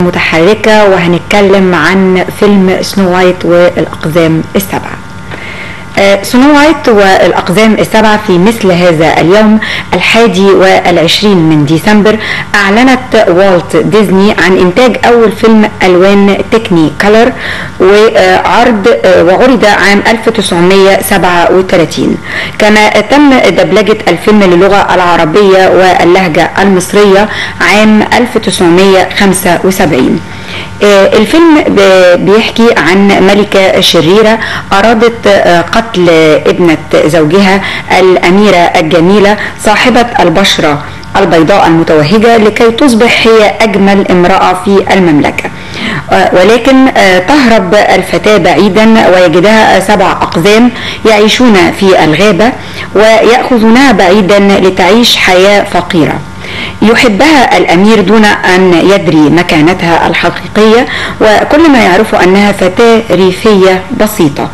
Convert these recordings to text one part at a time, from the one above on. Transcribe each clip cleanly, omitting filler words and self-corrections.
متحركة، وهنتكلم عن فيلم سنو وايت والأقزام السبعة. سنو وايت والأقزام السبعة في مثل هذا اليوم 21 من ديسمبر أعلنت والت ديزني عن إنتاج أول فيلم ألوان تكني كولر، وعرض عام 1937. كما تم دبلجة الفيلم للغة العربية واللهجة المصرية عام 1975. الفيلم بيحكي عن ملكة شريرة أرادت قتل ابنة زوجها الأميرة الجميلة صاحبة البشرة البيضاء المتوهجة لكي تصبح هي أجمل امرأة في المملكة، ولكن تهرب الفتاة بعيدا ويجدها 7 أقزام يعيشون في الغابة ويأخذونها بعيدا لتعيش حياة فقيرة. يحبها الأمير دون أن يدري مكانتها الحقيقية، وكل ما يعرفه أنها فتاة ريفية بسيطة.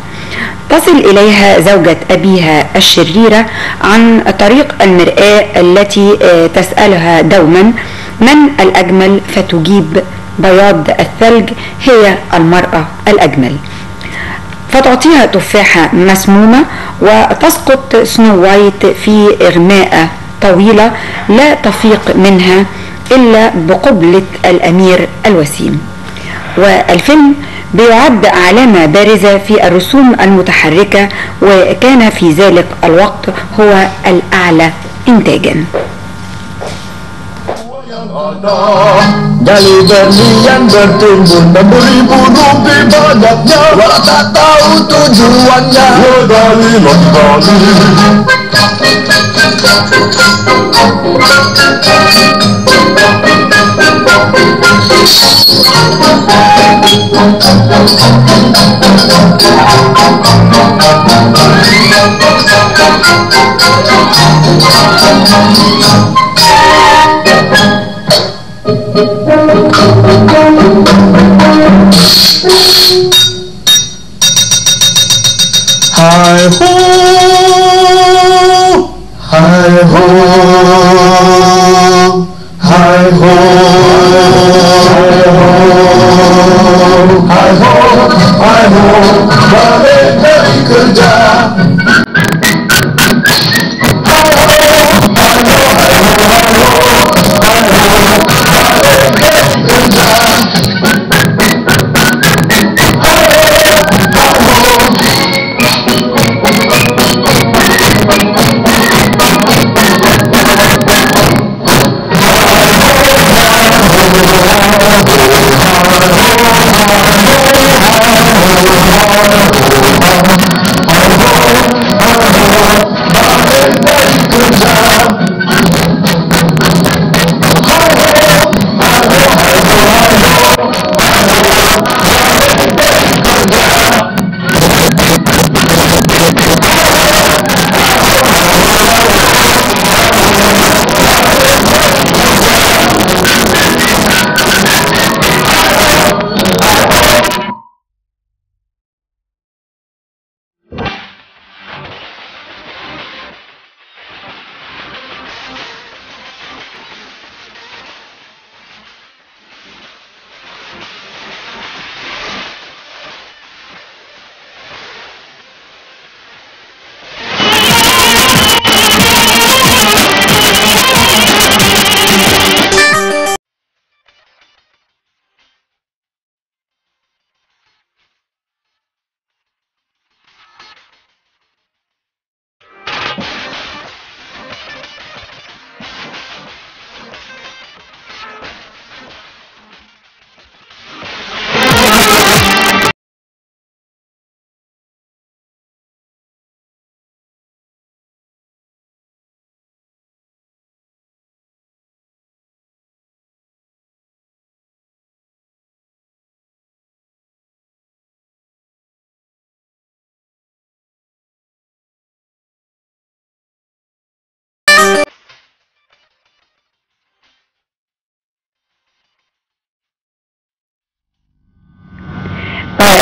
تصل إليها زوجة أبيها الشريرة عن طريق المرآة التي تسألها دوما من الأجمل، فتجيب بياض الثلج هي المرأة الأجمل، فتعطيها تفاحة مسمومة وتسقط سنو وايت في إغماءة طويلة لا تفيق منها إلا بقبلة الأمير الوسيم. والفيلم بيعد علامة بارزة في الرسوم المتحركة، وكان في ذلك الوقت هو الأعلى إنتاجا. Dari berlian bertimbun beribu rupiah banyaknya, walau tak tahu tujuannya. Dari Hi ho, hi ho, hi ho, hi ho, hi ho, balik dari kerja.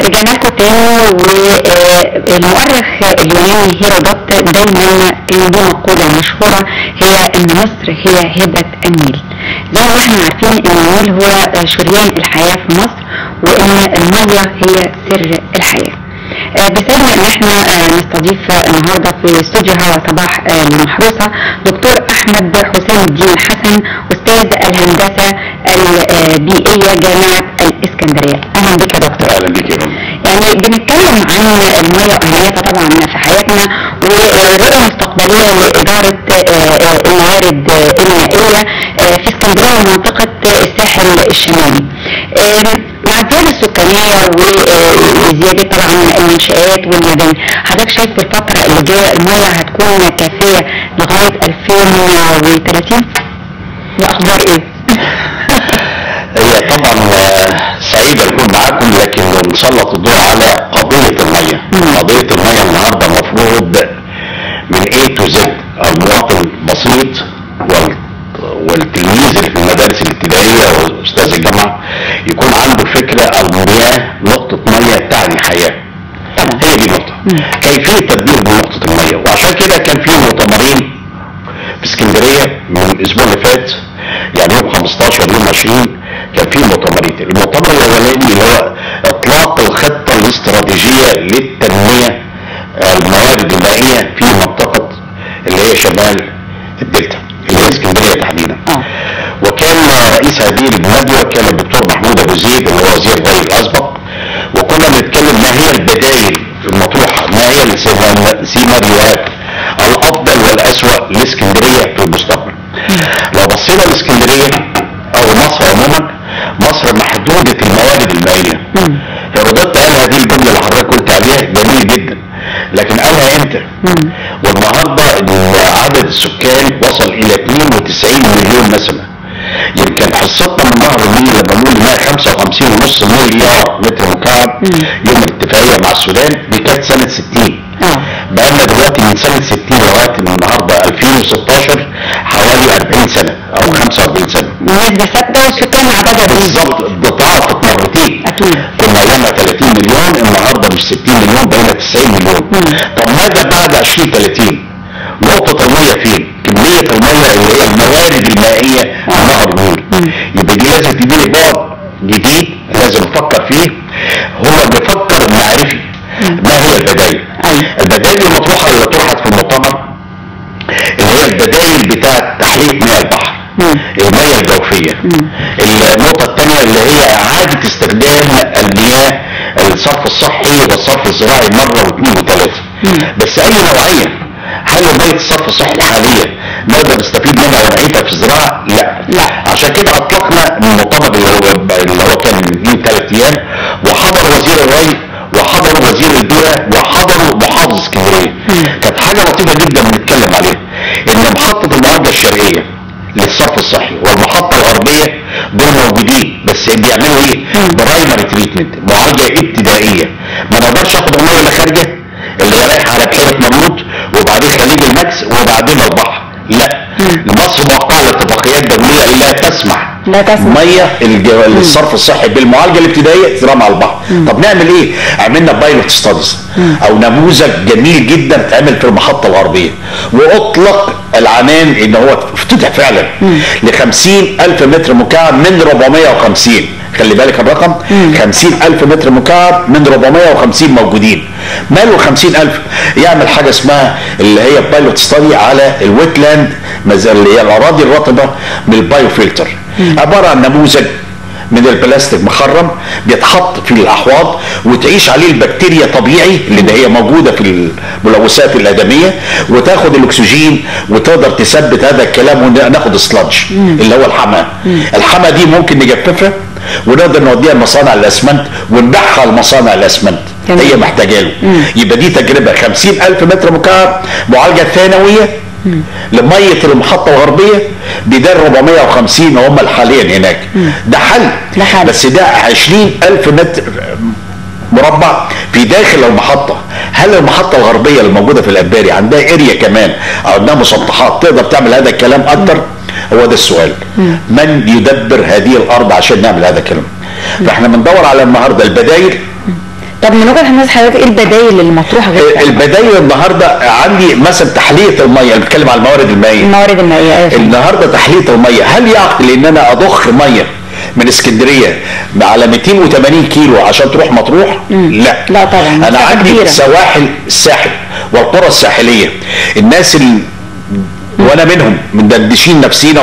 رجعنا لكم تاني. والمؤرخ اليوناني هيرودوت دايما له مقولة مشهورة، هي ان مصر هي هبة النيل. زي ما احنا عارفين ان النيل هو شريان الحياة في مصر، وان المية هي سر الحياة. بيسعدنا ان احنا نستضيف النهارده في استوديو هوا صباح المحروسه دكتور احمد حسام الدين حسن، استاذ الهندسه البيئيه جامعه الاسكندريه. اهلا بك يا دكتور. اهلا بك يا يعني بنتكلم عن الميه واهميتها طبعا في حياتنا، ورؤيه مستقبليه لاداره الموارد المائيه في اسكندريه ومنطقه الساحل الشمالي. مع الزياده السكانيه وزياده طبعا المنشآت والمباني، حضرتك شايف في الفتره اللي جايه الميه هتكون كافيه لغايه 2030؟ الاخبار ايه؟ هي طبعا سعيد اكون معاكم، لكن نسلط الضوء على قضيه الميه. قضيه الميه النهارده المفروض من A to Z المواطن البسيط والتلميذ اللي في المدارس الابتدائيه واستاذ الجامعه يكون عنده فكره المياه نقطه ميه تعني حياه. هي دي نقطه. كيفيه تدبير نقطه الميه، وعشان كده كان في مؤتمرين في اسكندريه من الاسبوع اللي فات، يعني يوم 15 يوم 20 كان في مؤتمرين. المؤتمر الاولاني اللي هو اطلاق الخطه الاستراتيجيه للتنميه الموارد المائيه في منطقه اللي هي شمال الدلتا اللي هي اسكندريه تحديدا. وكان رئيس هذه الندوه كان الدكتور محمود ابو زيد اللي هو وزير الري الاسبق، وكنا بنتكلم ما هي البدائل المطروحه، ما هي السيناريوهات الافضل والاسوأ لاسكندريه في المستقبل. لو بصينا لاسكندريه او مصر عموما، مصر محدوده الموارد المائيه. هيرودوت قال هذه الجمله اللي حضرتك قلت عليها جميل جدا، لكن قالها امتى؟ والنهارده عدد السكان وصل الى 92 مليون نسمه. يمكن حصتنا من نهر النيل لما نقول 155.5 مليار متر مكعب يوم الاتفاقيه مع السودان دي كانت سنه 60. بقالنا دلوقتي من سنه 60 لغايه النهارده 2016 حوالي 40 سنه او 45 سنه. النسبه ثابته والسكان عددها بالظبط ضعفت مرتين. اكيد. كنا ايامها 30 مليون، النهارده مش 60 مليون، بقينا 90 مليون. طب ماذا بعد 2030؟ نقطة المية فين؟ كمية المية اللي هي الموارد المائية نهر النيل. يبقى دي لازم تديني بعد جديد لازم نفكر فيه، هو بيفكر المعرفي. ما هي البدائل؟ البدائل المطروحة اللي طرحت في المؤتمر اللي هي البدائل بتاعة تحلية مياه البحر، المياه الجوفية. النقطة الثانية اللي هي إعادة استخدام المياه الصرف الصحي والصرف الزراعي مرة واثنين وثلاثة. بس أي نوعية؟ هل مية الصرف الصحي الحالية نقدر نستفيد منها ونعيدها في الزراعة؟ لا. عشان كده أطلقنا المؤتمر اللي هو كان من 3 أيام، وحضر وزير الري وحضر وزير البيئة وحضروا محافظ اسكندرية. كانت حاجة لطيفة جدا بنتكلم عليها، إن محطة المعالجة الشرقية للصرف الصحي والمحطة الغربية دول موجودين، بس بيعملوا ايه؟ برايمري تريتمنت، معالجة ابتدائية. ما نقدرش اخد المية اللي خارجة اللي هي رايحة على بحيرة مرموط وبعدين خليج الماكس وبعدين البحر. لا، مصر موقعة على اتفاقيات دولية لا تسمح ميه الصرف الصحي بالمعالجه الابتدائيه ترمى على البحر. طب نعمل ايه؟ عملنا بايلوت ستاديز او نموذج جميل جدا اتعمل في المحطه الغربيه، واطلق العنان ان هو افتتح فعلا ل 50,000 متر مكعب من 450. خلي بالك الرقم 50,000 متر مكعب من 450 موجودين. ماله 50,000؟ يعمل حاجه اسمها اللي هي بايلوت ستادي على الويتلاند اللي هي الاراضي الرطبه بالبايو فلتر. عباره عن نموذج من البلاستيك مخرم بيتحط في الاحواض وتعيش عليه البكتيريا طبيعي اللي هي موجوده في الملوثات الادميه، وتاخد الاكسجين وتقدر تثبت هذا الكلام، وناخد سلادج اللي هو الحمى. الحمى دي ممكن نجففها ونقدر نوديها لمصانع الاسمنت ونبيعها لمصانع الاسمنت هي محتاجه له. يبقى دي تجربه 50,000 متر مكعب معالجه ثانويه لميه المحطه الغربيه بدل 450 هم حاليا هناك. ده حل. بس ده 20,000 متر مربع في داخل المحطه. هل المحطه الغربيه اللي موجوده في الاباري عندها اريا كمان او عندها مسطحات تقدر تعمل هذا الكلام اكتر؟ هو ده السؤال. من يدبر هذه الارض عشان نعمل هذا الكلام؟ فاحنا بندور على النهارده البدائل طب من وجهه نظر حضرتك ايه البدائل المطروحه غير كده؟ البدائل النهارده عندي مثلا تحليه الميه، انا بتكلم على الموارد المائيه. الموارد المائيه ايوه. النهارده تحليه الميه، هل يعقل ان انا اضخ ميه من اسكندريه على 280 كيلو عشان تروح مطروح؟ لا لا طبعا. انا عندي الساحل والقرى الساحليه، الناس وانا منهم مندشين نفسينا،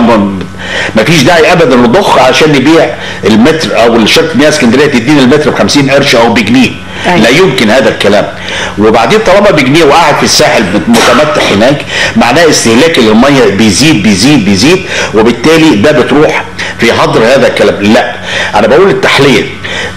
ما فيش داعي ابدا نضخ عشان نبيع المتر، او شركه مياه اسكندريه تدينا المتر ب 50 قرش او بجنيه. لا يمكن هذا الكلام. وبعدين طالما بجنيه وقاعد في الساحل متمتع هناك، معناه استهلاك للميه بيزيد بيزيد بيزيد، وبالتالي ده بتروح في هدر هذا الكلام. لا انا بقول التحليه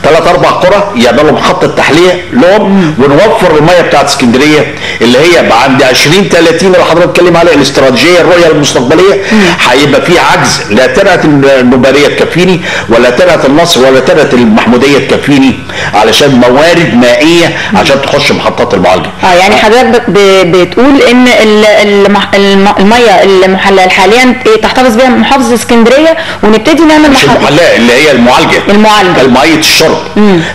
3-4 قرى يعملوا محطه تحليه لهم، ونوفر الميه بتاعت اسكندريه اللي هي عند 2030 اللي حضرتك بتتكلم عليها، الاستراتيجيه الرؤيه المستقبليه. هيبقى في عجز، لا ترعه النوباريه تكفيني، ولا ترعه النصر، ولا ترعه المحموديه تكفيني علشان موارد مائيه عشان تخش محطات المعالجه. يعني حضرتك بتقول ان الميه المحلله حاليا تحتفظ بها محافظه اسكندريه، ونبتدي نعمل المحليه اللي هي المعالجه الميه الشرب.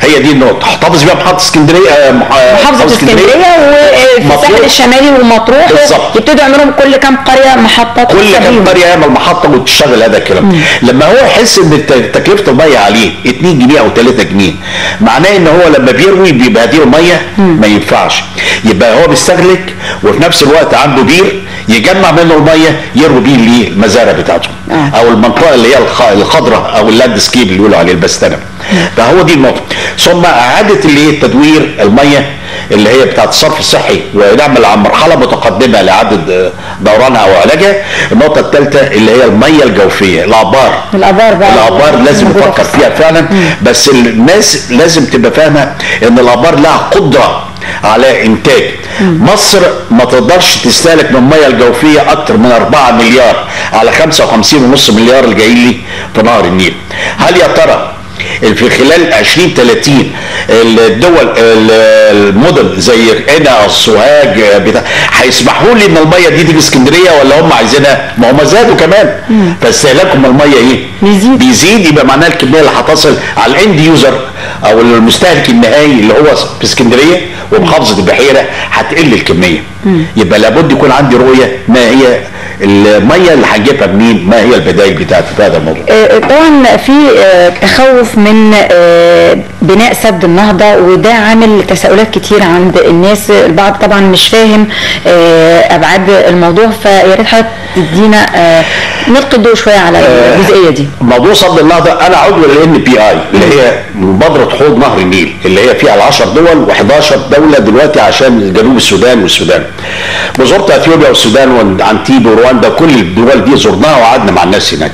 هي دي النقطه، تحتفظ بيها محافظه اسكندريه، محافظه اسكندريه وفي الساحل الشمالي ومطروح. يبتدوا يعملوا كل كام قريه محطات، كل كام قريه يعمل محطه وتشتغل هذا الكلام. لما هو يحس ان تكلفه الميه عليه 2 جنيه او 3 جنيه، معناه ان هو لما بيروي بيبقى هذه الميه ما ينفعش، يبقى هو بيستهلك وفي نفس الوقت عنده بير يجمع منه الميه يروي بيه للمزارع بتاعته، او المنطقه اللي هي الخضراء او اللاند سكيب اللي بيقولوا عليه البستنه. فهو دي النقطه. ثم اعاده تدوير الميه اللي هي بتاعت الصرف الصحي، ونعمل على مرحله متقدمه لاعاده دورانها او علاجها. النقطه الثالثه اللي هي الميه الجوفيه، الابار لازم نفكر فيها فعلا. بس الناس لازم تبقى فاهمه ان الابار لها قدره على انتاج. مصر ما تقدرش تستهلك من الميه الجوفيه اكتر من 4 مليار على 55.5 مليار اللي جايين لي في نهر النيل. هل يا ترى في خلال 2030 الدول المدن زي قنا السوهاج هيسمحوا لي ان الميه دي تيجي اسكندريه، ولا هم عايزينها؟ ما هم زادوا كمان، فاستهلاكهم الميه ايه؟ بيزيد. يبقى معناها الكميه اللي هتصل على الاند يوزر او المستهلك النهائي اللي هو في اسكندريه ومحافظه البحيره هتقل الكميه. يبقى لابد يكون عندي رؤيه ما هي الميه اللي هنجيبها منين، ما هي البدائل بتاعتي في هذا الموضوع. طبعا في تخوف من بناء سد النهضه، وده عامل تساؤلات كتير عند الناس. البعض طبعا مش فاهم ابعاد الموضوع، فيا ريت حضرتك تدينا نلقي الضوء شويه على الجزئيه دي. موضوع سد النهضه انا عضو للNPI اللي هي مبادره حوض نهر النيل، اللي هي فيها 10 دول و11 دوله دلوقتي عشان جنوب السودان والسودان. وزرت اثيوبيا والسودان وعنتيب ورواندا، كل الدول دي زرناها وقعدنا مع الناس هناك.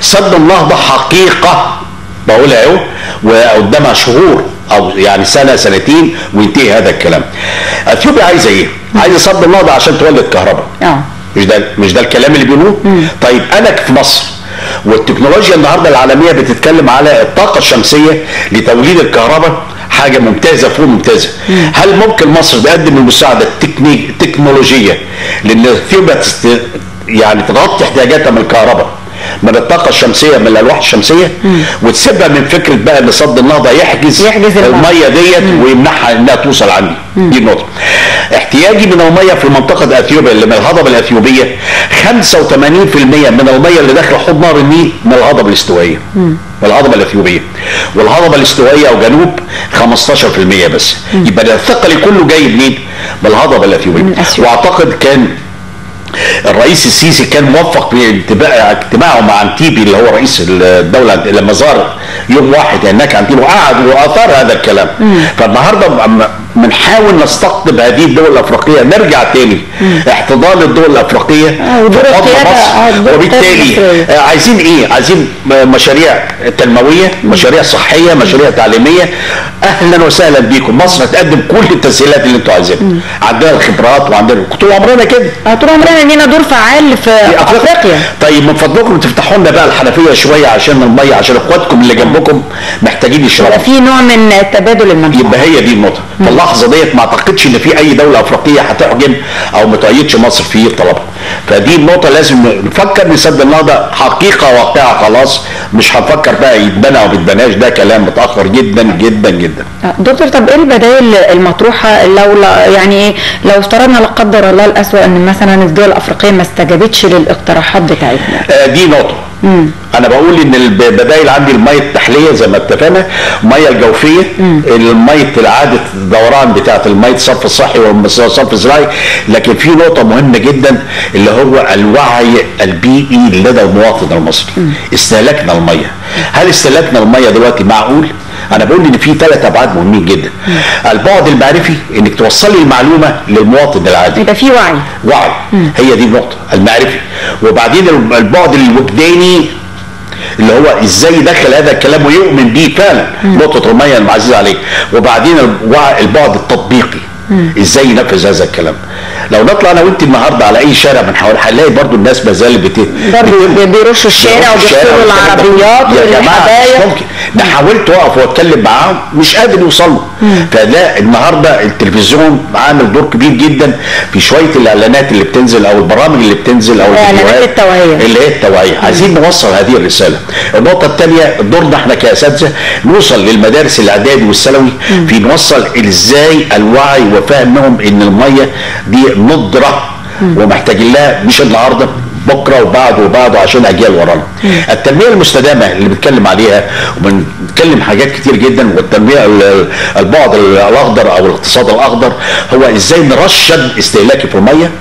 سد النهضه حقيقه بقولها اهو، وقدامها شهور او يعني سنه سنتين وينتهي هذا الكلام. اثيوبيا عايزه ايه؟ عايزه سد النهضه عشان تولد كهرباء. مش ده الكلام اللي بيقولوه؟ طيب انا في مصر والتكنولوجيا النهارده العالميه بتتكلم على الطاقه الشمسيه لتوليد الكهرباء، حاجه ممتازه فوق ممتازه. هل ممكن مصر تقدم المساعده التكنولوجيه لان اثيوبيا يعني تغطي احتياجاتها من الكهرباء من الطاقه الشمسيه من الالواح الشمسيه، وتسيبها من فكره بقى ان صد النهضه يحجز الميه ديت ويمنعها انها توصل عندي؟ دي النقطه. احتياجي من الميه في منطقه اثيوبيا اللي من الهضبه الاثيوبيه 85% من الميه اللي داخله حوض نهر النيل من الهضبه الاستوائيه. من الهضبه الاثيوبيه، والهضبه الاستوائيه او جنوب 15% بس. يبقى الثقل كله جاي منين؟ من الهضبه الاثيوبيه. واعتقد كان الرئيس السيسي كان موفق في اجتماعه مع انتيبي اللي هو رئيس الدوله لما زار يوم واحد هناك انتيبي وقعد واثار هذا الكلام. فالنهارده بنحاول نستقطب هذه الدول الافريقيه، نرجع تاني احتضان الدول الافريقيه في حضن مصر. وبالتالي عايزين ايه؟ عايزين مشاريع تنمويه، مشاريع صحيه، مشاريع تعليميه. اهلا وسهلا بيكم، مصر هتقدم كل التسهيلات اللي انتوا عايزينها. عندنا الخبرات وعندنا طول عمرنا كده، طول عمرنا لينا دور فعال في افريقيا. طيب من فضلكم تفتحوا لنا بقى الحنفيه شويه عشان الميه، عشان اخواتكم اللي جنبكم محتاجين يشربوا. في نوع من تبادل المنفعه. يبقى هي دي النقطه. في اللحظه ديت ما اعتقدش ان في اي دوله افريقيه هتحجم او ما تؤيدش مصر في طلبها. فدي النقطه لازم نفكر نسد النهضه حقيقه واقعه خلاص مش هنفكر بقى يتبنى او ما يتبناش، ده كلام متاخر جدا جدا جدا. دكتور، طب ايه البدائل المطروحه يعني لو افترضنا لا قدر الله الاسوأ ان مثلا الدول الافريقيه ما استجابتش للاقتراحات بتاعتنا؟ دي نقطه. انا بقول ان البدائل عندي الميه التحليه زي ما اتفقنا، الميه الجوفيه، الميه اعاده الدوران بتاعه الميه الصرف الصحي والصرف الزراعي. لكن في نقطه مهمه جدا اللي هو الوعي البيئي لدى المواطن المصري. استهلاكنا الميه، هل استهلاكنا الميه دلوقتي معقول؟ انا بقول ان في 3 ابعاد مهمين جدا. البعد المعرفي، انك توصلي المعلومه للمواطن العادي، يبقى في وعي. هي دي النقطه المعرفي. وبعدين البعد الوجداني اللي هو ازاي يدخل هذا الكلام ويؤمن بيه فعلا، نقطه الميه المعززه عليه. وبعدين البعد التطبيقي، ازاي ينفذ هذا الكلام. لو نطلع انا وانت النهارده على اي شارع من حوالي هنلاقي برضه الناس ما زالت برضه بيرشوا الشارع وبيغسلوا العربيات والحدايق. مش ممكن. انا حاولت اقف واتكلم معاهم مش قادر يوصل له. فده النهارده التلفزيون عامل دور كبير جدا في شويه الاعلانات اللي بتنزل او البرامج اللي بتنزل او اعلانات التوعيه اللي هي التوعيه. عايزين نوصل هذه الرساله. النقطه الثانيه، دورنا احنا كاساتذه نوصل للمدارس الاعدادي والثانوي في نوصل ازاي الوعي وفهمهم ان الميه دي ندره ومحتاجين لها مش النهارده، بكره وبعده عشان اجيال ورانا. التنميه المستدامه اللي بنتكلم عليها وبنتكلم حاجات كتير جدا، والتنميه البعد الاخضر او الاقتصاد الاخضر هو ازاي نرشد استهلاكي في الميه،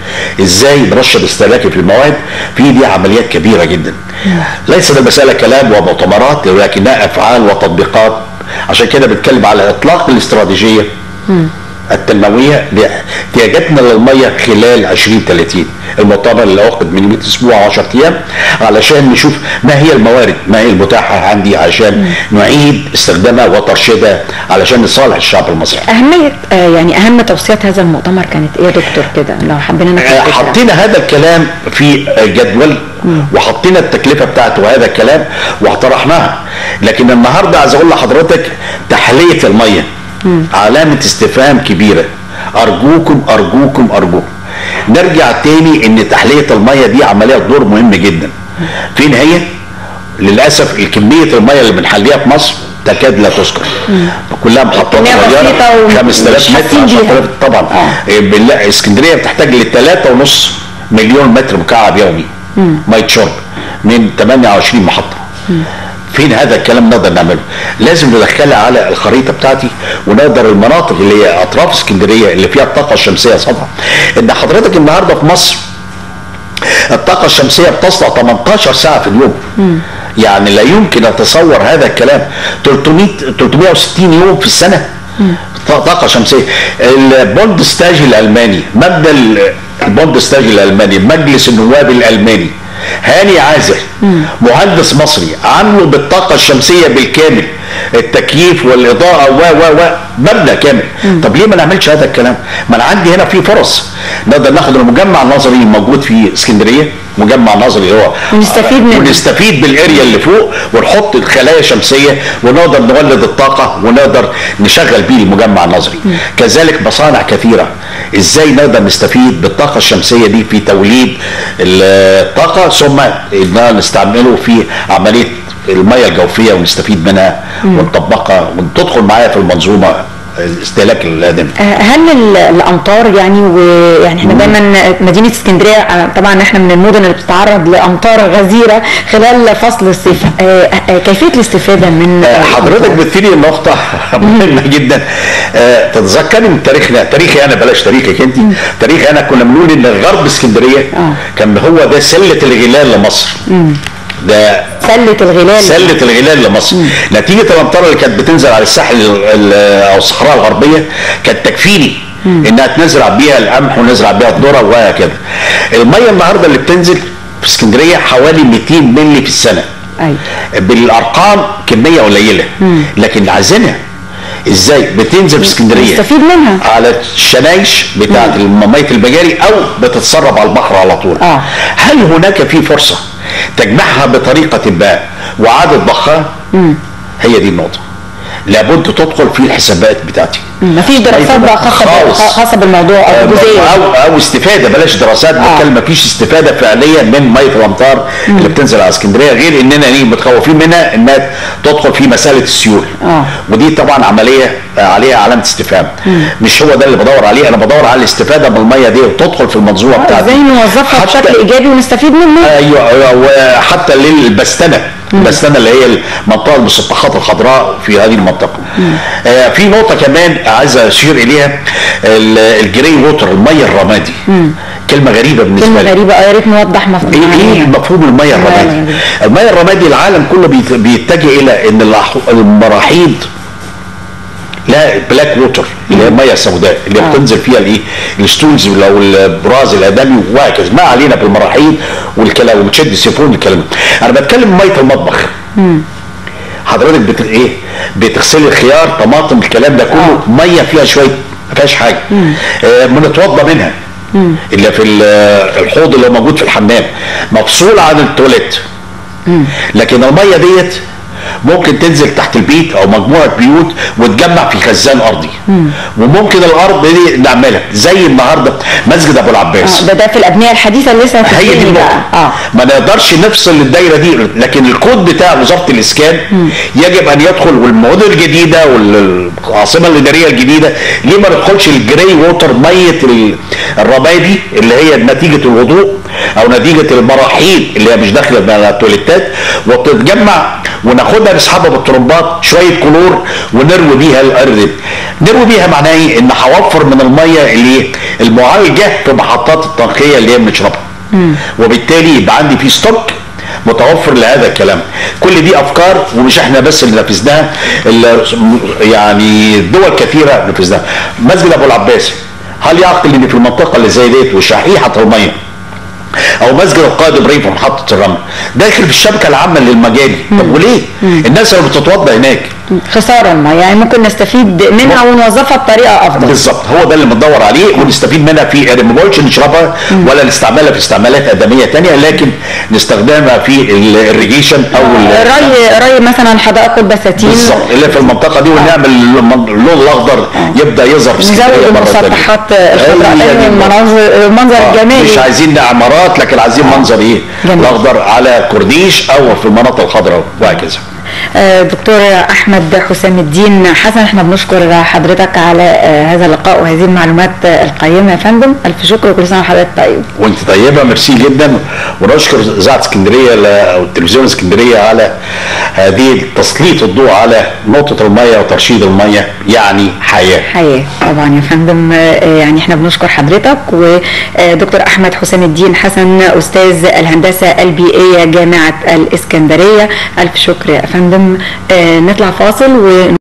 ازاي نرشد استهلاكي في المواد. في دي عمليات كبيره جدا، ليست المساله كلام ومؤتمرات ولكنها افعال وتطبيقات. عشان كده بنتكلم على اطلاق الاستراتيجيه التنمويه لاحتياجاتنا للميه خلال 2030، المؤتمر اللي عقد من 100 اسبوع 10 ايام علشان نشوف ما هي الموارد، ما هي المتاحه عندي عشان نعيد استخدامها وترشيدها علشان نصالح الشعب المصري. اهميه يعني اهم توصيات هذا المؤتمر كانت ايه يا دكتور كده لو حبينا ناخد؟ حطينا هذا الكلام في جدول وحطينا التكلفه بتاعته وهذا الكلام واقترحناها. لكن النهارده عايز اقول لحضرتك تحليه الميه علامة استفهام كبيرة. أرجوكم أرجوكم أرجوكم نرجع تاني إن تحلية المية دي عملية دور مهم جدا. فين هي؟ للأسف الكمية المية اللي بنحليها في مصر تكاد لا تذكر. كلها محطات صغيرة 5000 متر 10000 طبعا. اسكندرية بتحتاج ل 3.5 مليون متر مكعب يومي مية شرب من 28 محطة. فين هذا الكلام نقدر نعمله؟ لازم ندخلها على الخريطه بتاعتي ونقدر المناطق اللي هي اطراف اسكندريه اللي فيها الطاقه الشمسيه صفا. ان حضرتك النهارده في مصر الطاقه الشمسيه بتصنع 18 ساعه في اليوم. يعني لا يمكن اتصور هذا الكلام. 360 يوم في السنه طاقه شمسيه. البوندستاج الالماني، مبنى البوندستاج الالماني، مجلس النواب الالماني، هاني عازر مهندس مصري عامله بالطاقه الشمسيه بالكامل، التكييف والاضاءه و مبنى كامل. طب ليه ما نعملش هذا الكلام؟ ما انا عندي هنا في فرص. نقدر ناخد المجمع النظري الموجود في اسكندريه، مجمع نظري هو ونستفيد بالاريا اللي فوق ونحط خلايا شمسيه ونقدر نولد الطاقه ونقدر نشغل بيه المجمع النظري. كذلك مصانع كثيره ازاي نقدر نستفيد بالطاقه الشمسيه دي في توليد الطاقه ثم نستعمله في عمليه المياه الجوفيه ونستفيد منها ونطبقها وتدخل معايا في المنظومه استهلاك الادمي. هل الامطار ويعني احنا دايما مدينه اسكندريه طبعا احنا من المدن اللي بتتعرض لامطار غزيره خلال فصل الصيف، كيفيه الاستفاده من حضرتك بتثيري نقطه مهمه جدا. تتذكري من تاريخنا، تاريخي انا بلاش تاريخك انت، تاريخي انا كنا بنقول ان غرب اسكندريه كان هو ده سله الغلال لمصر. ده سلة الغلال لمصر. نتيجة الامطار اللي كانت بتنزل على الساحل او الصحراء الغربية كانت تكفيني انها تنزرع بيها القمح ونزرع بيها الذرة وهكذا. المية النهارده اللي بتنزل في اسكندرية حوالي 200 مللي في السنة. بالارقام كمية قليلة لكن عايزينها ازاي بتنزل في اسكندريه نستفيد منها على الشنايش بتاعت ميه المجاري او بتتسرب على البحر على طول. هل هناك في فرصه تجمعها بطريقه ما واعاده ضخها؟ هي دي النقطه. لابد تدخل في الحسابات بتاعتي. مفيش دراسات بقى خاصه بالموضوع او جزئيه او استفاده، بلاش دراسات، بتكلم مفيش استفاده فعليا من ميه الامطار اللي بتنزل على اسكندريه، غير اننا متخوفين منها انها تدخل في مساله السيول. ودي طبعا عمليه عليها علامه استفهام. مش هو ده اللي بدور عليه، انا بدور على الاستفاده من الميه دي وتدخل في المنظومه بتاعتي ازاي نوظفها بشكل ايجابي ونستفيد منها. ايوه، وحتى للبستنه، البستنه اللي هي المنطقه المسطحات الخضراء في هذه المنطقه. في نقطه كمان عايز اشير اليها، الجري ووتر، الميه الرمادي. كلمه غريبه بالنسبه لي. كلمه غريبه، يا ريت نوضح مفهوم ايه مفهوم الميه الرمادي. الميه الرمادي العالم كله بيتجه الى ان المراحيض لا بلاك ووتر، اللي هي الميه السوداء اللي بتنزل فيها الايه الستولز او البراز الادمي وهكذا، ما علينا بالمراحيض والكلام وبتشد السيفون والكلام. انا بتكلم ميه المطبخ. حضرتك بتغسلي الخيار، طماطم، الكلام ده كله ميه فيها شويه ما فيهاش حاجه. بنتوضى منها اللي في الحوض اللي هو موجود في الحمام، مفصول عن التواليت. لكن الميه ديت ممكن تنزل تحت البيت او مجموعه بيوت وتجمع في خزان ارضي. وممكن الارض دي نعملها زي النهارده مسجد ابو العباس. ده في الابنيه الحديثه اللي لسه هي دي بقى. ما نقدرش نفصل الدايره دي، لكن الكود بتاع وزاره الاسكان يجب ان يدخل، والمدن الجديده والعاصمه الاداريه الجديده ليه ما ندخلش الجري ووتر، ميه الرمادي اللي هي نتيجه الوضوء او نتيجه المراحيض اللي هي مش داخله على التواليتات، وتتجمع وناخدها نسحبها بالطرمبات شويه كلور ونروي بيها الارض. نروي بيها معناه ايه؟ ان هوفر من الميه اللي المعالجه في محطات التنقيه اللي هي بنشربها. وبالتالي يبقى عندي في ستوك متوفر لهذا الكلام. كل دي افكار، ومش احنا بس اللي نفذناها، يعني دول كثيره نفذناها. مسجد ابو العباس، هل يعقل ان في المنطقه اللي زي ديت وشحيحه الميه، او مسجد القائد ابراهيم في محطه الرمل داخل في الشبكه العامه للمجاري؟ طب وليه؟ الناس اللي بتتوضا هناك خساره الميه، يعني ممكن نستفيد منها ونوظفها بطريقه افضل. بالظبط، هو ده اللي بندور عليه، ونستفيد منها في، ما بقولش نشربها ولا نستعملها في استعمالات ادميه ثانيه، لكن نستخدمها في الريجيشن او ري مثلا حدائق البساتين بالظبط اللي في المنطقه دي، ونعمل اللون الاخضر يبدا يظهر في نزود المسطحات الخضراء، المنظر الجمالي. مش عايزين عمارات، لكن عايزين منظر ايه؟ الاخضر على كورنيش او في المناطق الخضراء وهكذا. دكتور احمد حسام الدين حسن، احنا بنشكر حضرتك على هذا اللقاء وهذه المعلومات القيمه يا فندم. الف شكر وكل سنه وحضرتك طيب. وانت طيبه، ميرسي جدا. ونشكر اذاعه اسكندريه او التلفزيون اسكندريه على هذه تسليط الضوء على نقطه الميه وترشيد الميه، يعني حياه طبعا يا فندم. يعني احنا بنشكر حضرتك. ودكتور احمد حسام الدين حسن، استاذ الهندسه البيئيه جامعه الاسكندريه، الف شكر يا فندم. نطلع فاصل و